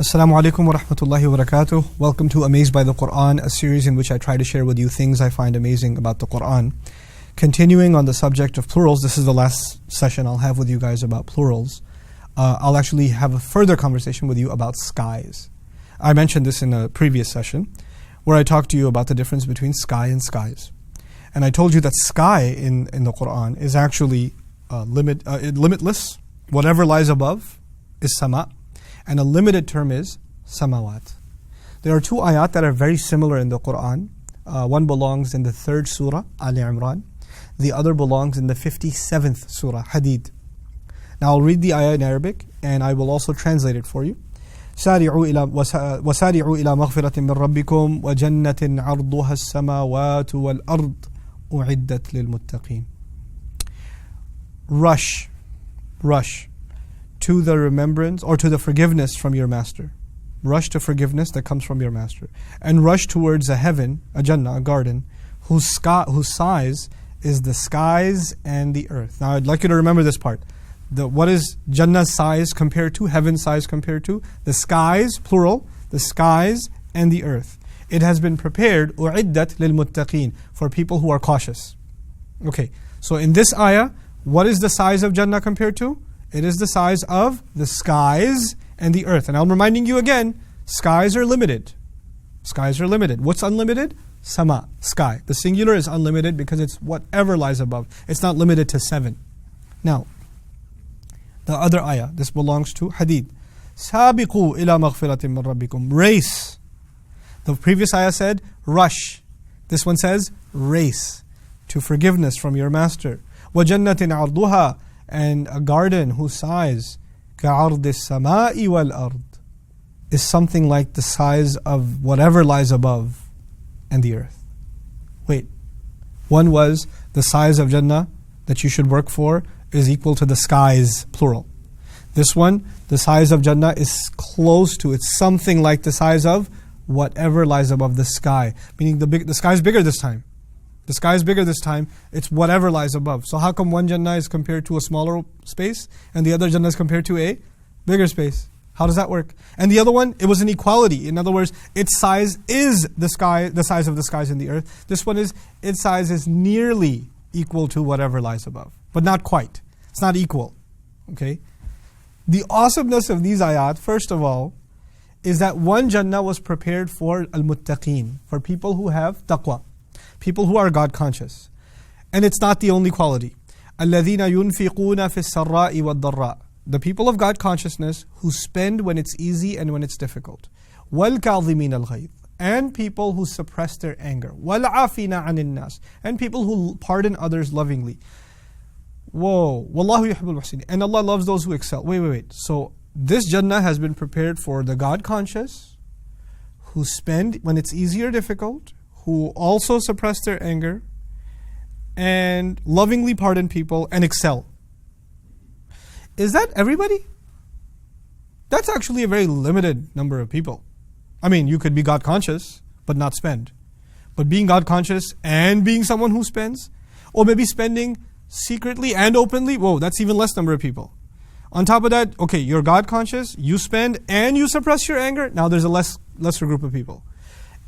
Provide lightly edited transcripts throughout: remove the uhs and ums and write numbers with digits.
Assalamu alaikum wa rahmatullahi wa barakatuh. Welcome to Amazed by the Qur'an, a series in which I try to share with you things I find amazing about the Qur'an. Continuing on the subject of plurals, this is the last session I'll have with you guys about plurals. I'll actually have a further conversation with you about skies. I mentioned this in a previous session where I talked to you about the difference between sky and skies. And I told you that sky in the Qur'an is actually limitless. Whatever lies above is sama. And a limited term is samawat. There are two ayat that are very similar in the Qur'an. One belongs in the 3rd surah, Ali Imran. The other belongs in the 57th surah, Hadid. Now I'll read the ayah in Arabic and I will also translate it for you. وَسَارِعُوا إِلَى مَغْفِرَةٍ مِّن رَبِّكُمْ وَجَنَّةٍ عَرْضُهَا السَّمَاوَاتُ وَالْأَرْضُ أُعِدَّتْ لِلْمُتَّقِينَ. Rush to the remembrance or to the forgiveness from your master. Rush to forgiveness that comes from your master. And rush towards a heaven, a Jannah, a garden, whose size is the skies and the earth. Now I'd like you to remember this part. What is Jannah's size compared to, heaven's size compared to? The skies, plural, the skies and the earth. It has been prepared, أُعِدَّتْ لِلْمُتَّقِينَ, for people who are cautious. Okay, so in this ayah, what is the size of Jannah compared to? It is the size of the skies and the earth. And I'm reminding you again, skies are limited. Skies are limited. What's unlimited? Sama, sky. The singular is unlimited because it's whatever lies above. It's not limited to 7. Now, the other ayah, this belongs to Hadid. سَابِقُوا إِلَى مَغْفِرَةٍ مِّن رَبِّكُمْ. Race. The previous ayah said, rush. This one says, race to forgiveness from your master. وَجَنَّةٍ عَرْضُهَا, and a garden whose size كَعَرْضِ السَّمَاءِ وَالْأَرْضِ, is something like the size of whatever lies above and the earth. Wait, one was the size of Jannah that you should work for is equal to the skies, plural. This one, the size of Jannah is close to, it's something like the size of whatever lies above the sky. Meaning the sky is bigger this time. The sky is bigger this time, it's whatever lies above. So how come one Jannah is compared to a smaller space and the other Jannah is compared to a bigger space? How does that work? And the other one, it was an equality. In other words, its size is the size of the skies and the earth. This one is, its size is nearly equal to whatever lies above, but not quite. It's not equal. Okay? The awesomeness of these ayat, first of all, is that one Jannah was prepared for al-muttaqeen, for people who have taqwa, people who are God conscious. And it's not the only quality. الَّذِينَ يُنْفِقُونَ فِي السَّرَّاءِ وَالضَّرَّاءِ, the people of God consciousness who spend when it's easy and when it's difficult. وَالْكَاظِمِينَ الْغَيْظَ, and people who suppress their anger. وَالْعَافِينَ عَنِ النَّاسِ, and people who pardon others lovingly. Whoa, وَاللَّهُ يُحِبُّ الْمُحْسِنِينَ, and Allah loves those who excel. Wait. So this Jannah has been prepared for the God conscious who spend when it's easy or difficult, who also suppress their anger and lovingly pardon people and excel. Is that everybody? That's actually a very limited number of people. I mean, you could be God conscious but not spend. But being God conscious and being someone who spends, or maybe spending secretly and openly, whoa, that's even less number of people. On top of that, okay, you're God conscious, you spend and you suppress your anger, now there's a lesser group of people.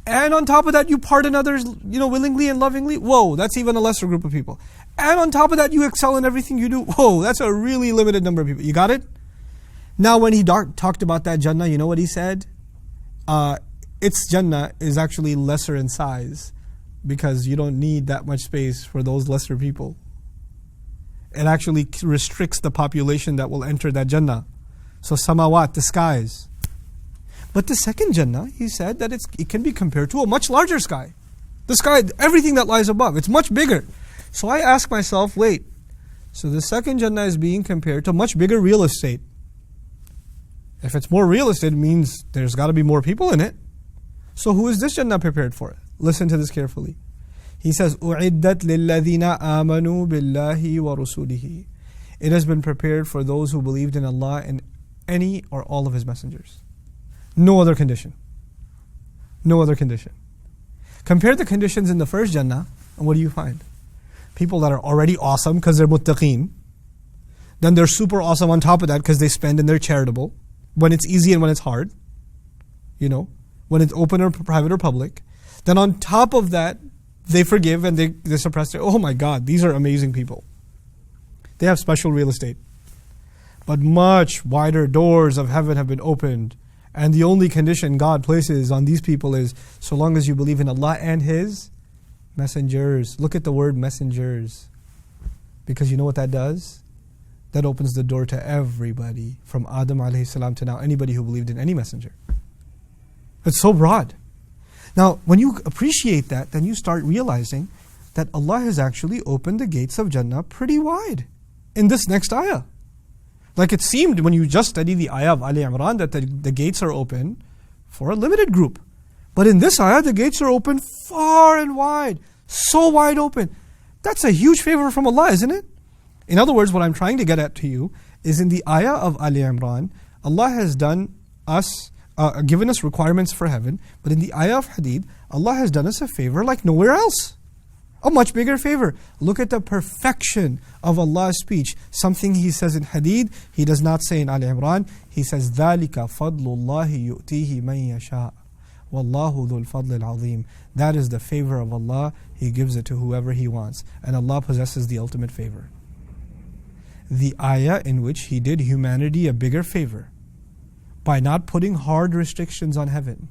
And on top of that, you pardon others, willingly and lovingly. Whoa, that's even a lesser group of people. And on top of that, you excel in everything you do. Whoa, that's a really limited number of people. You got it? Now, when he talked about that Jannah, you know what he said? Its Jannah is actually lesser in size because you don't need that much space for those lesser people. It actually restricts the population that will enter that Jannah. So samawat, the skies. But the second Jannah, he said that it can be compared to a much larger sky. The sky, everything that lies above, it's much bigger. So I ask myself, wait, so the second Jannah is being compared to much bigger real estate. If it's more real estate, it means there's got to be more people in it. So who is this Jannah prepared for? Listen to this carefully. He says, أُعِدَّتْ لِلَّذِينَ آمَنُوا بِاللَّهِ وَرُسُولِهِ. It has been prepared for those who believed in Allah and any or all of His messengers. No other condition. No other condition. Compare the conditions in the first Jannah, and what do you find? People that are already awesome because they're muttaqeen. Then they're super awesome on top of that because they spend and they're charitable when it's easy and when it's hard. when it's open or private or public. Then on top of that, they forgive and they suppress it. Oh my God, these are amazing people. They have special real estate. But much wider doors of heaven have been opened. And the only condition God places on these people is, so long as you believe in Allah and His messengers. Look at the word messengers. Because you know what that does? That opens the door to everybody, from Adam alayhi salam to now, anybody who believed in any messenger. It's so broad. Now, when you appreciate that, then you start realizing that Allah has actually opened the gates of Jannah pretty wide in this next ayah. Like it seemed when you just study the ayah of Ali Imran that the gates are open for a limited group. But in this ayah, the gates are open far and wide. So wide open. That's a huge favor from Allah, isn't it? In other words, what I'm trying to get at to you is in the ayah of Ali Imran, Allah has given us requirements for heaven. But in the ayah of Hadid, Allah has done us a favor like nowhere else. A much bigger favor. Look at the perfection of Allah's speech. Something He says in Hadid, He does not say in Ali Imran. He says, ذَلِكَ فَضْلُ اللَّهِ يُؤْتِيهِ مَنْ يَشَاءُ وَاللَّهُ ذُو الْفَضْلِ الْعَظِيمِ. That is the favor of Allah. He gives it to whoever He wants. And Allah possesses the ultimate favor. The ayah in which He did humanity a bigger favor by not putting hard restrictions on heaven.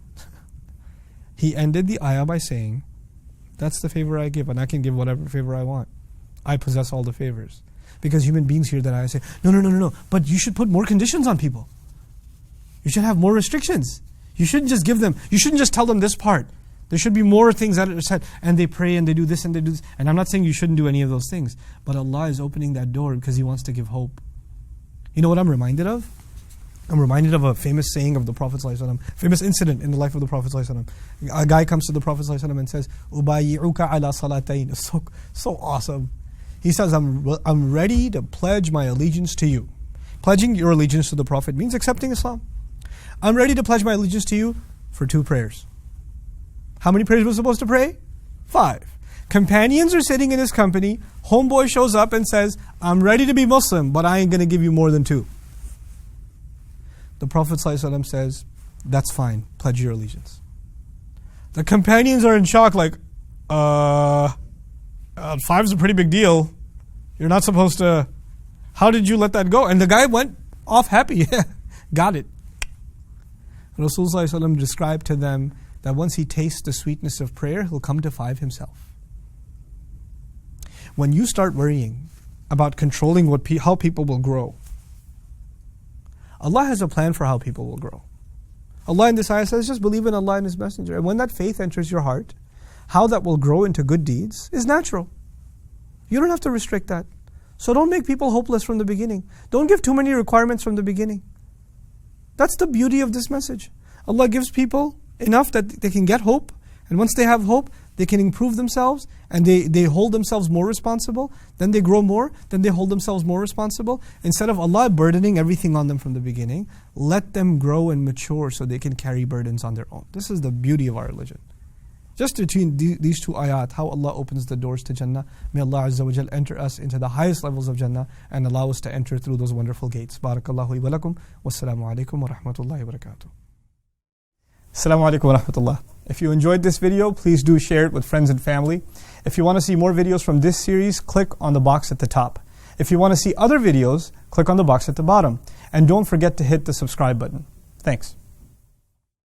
He ended the ayah by saying, that's the favor I give, and I can give whatever favor I want. I possess all the favors. Because human beings hear that ayah say, no, but you should put more conditions on people. You should have more restrictions. You shouldn't just give them, you shouldn't just tell them this part. There should be more things that are said, and they pray and they do this and they do this. And I'm not saying you shouldn't do any of those things, but Allah is opening that door because He wants to give hope. You know what I'm reminded of? I'm reminded of a famous saying of the Prophet ﷺ, famous incident in the life of the Prophet ﷺ. A guy comes to the Prophet ﷺ and says, "Ubayyi'uka ala salatayn." It's so awesome. He says, I'm ready to pledge my allegiance to you. Pledging your allegiance to the Prophet means accepting Islam. I'm ready to pledge my allegiance to you for 2 prayers. How many prayers was supposed to pray? 5. Companions are sitting in his company. Homeboy shows up and says, I'm ready to be Muslim, but I ain't going to give you more than 2. The Prophet ﷺ says, that's fine, pledge your allegiance. The companions are in shock, like, 5's a pretty big deal. You're not supposed to, how did you let that go? And the guy went off happy, got it. Rasulullah ﷺ described to them that once he tastes the sweetness of prayer, he'll come to 5 himself. When you start worrying about controlling how people will grow, Allah has a plan for how people will grow. Allah in this ayah says, just believe in Allah and His Messenger. And when that faith enters your heart, how that will grow into good deeds is natural. You don't have to restrict that. So don't make people hopeless from the beginning. Don't give too many requirements from the beginning. That's the beauty of this message. Allah gives people enough that they can get hope. And once they have hope, they can improve themselves and they hold themselves more responsible. Then they grow more, then they hold themselves more responsible. Instead of Allah burdening everything on them from the beginning, let them grow and mature so they can carry burdens on their own. This is the beauty of our religion. Just between these 2 ayat, how Allah opens the doors to Jannah. May Allah Azza wa Jal enter us into the highest levels of Jannah and allow us to enter through those wonderful gates. Barakallahu li wa lakum. Wassalamu alaikum wa rahmatullahi wa barakatuh. Assalamu alaikum wa rahmatullah. If you enjoyed this video, please do share it with friends and family. If you want to see more videos from this series, click on the box at the top. If you want to see other videos, click on the box at the bottom. And don't forget to hit the subscribe button. Thanks.